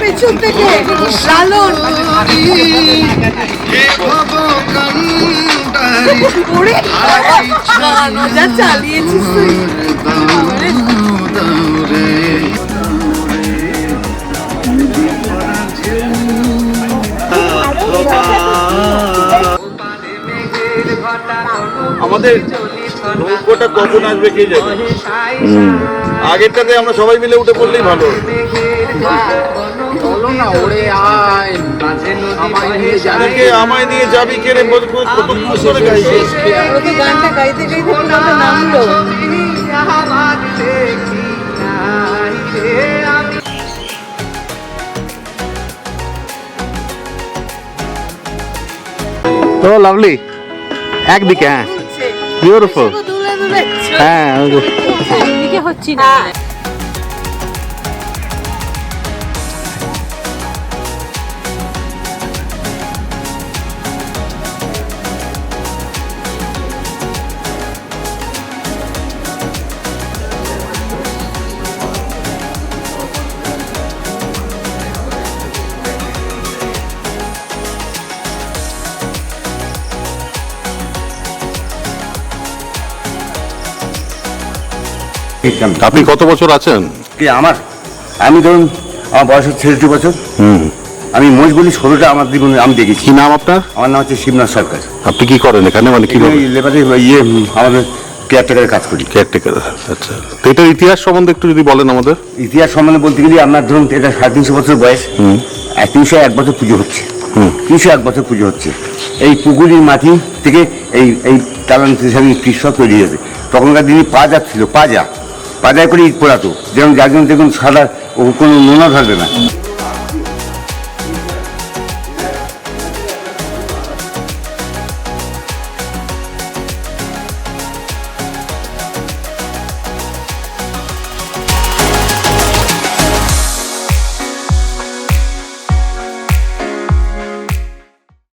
পেছন থেকে লালন যা চালিয়েছিস তুই। আমাদের নৌকোটা কখন আসবে কে জানে। আগেরটাতে আমরা সবাই মিলে উঠে পড়লেই ভালো। আমায় নিয়ে যাবি কে রে, কত বছরে গাইছে গানটা গাইতে গাইতে নামলো। তো লাভলি একদিকে, হ্যাঁ বিউটিফুল, হ্যাঁ হচ্ছি না। আপনি কত বছর আছেন? কি আমি ধরুন আমার বয়স হচ্ছে 63 বছর। আমি মোষ বলি 16টা আমার জীবনে আমি দেখেছি। কি নাম আপনার? আমার নাম হচ্ছে শিবনাথ সরকার। আপনি কি করেন এখানে, মানে কি লেবারে আমাদের কেয়ারটেকারের কাজ করি। কেয়ারটেকার, আচ্ছা। তো এটার ইতিহাস সম্বন্ধে একটু যদি বলেন আমাদের। ইতিহাস সম্বন্ধে বলতে গেলে আপনার ধরুন এটা 350 বছর বয়স। 301 বছর পুজো হচ্ছে। 301 বছর পুজো হচ্ছে। এই পুকুরির মাটি থেকে এই টালান কৃষক তৈরি হয়েছে। তখনকার দিনে পাজা ছিল, পাজা করে ইট পোড়াতো, যেমন যার জন্য দেখুন সাদা কোনো নোনা ধরবে না।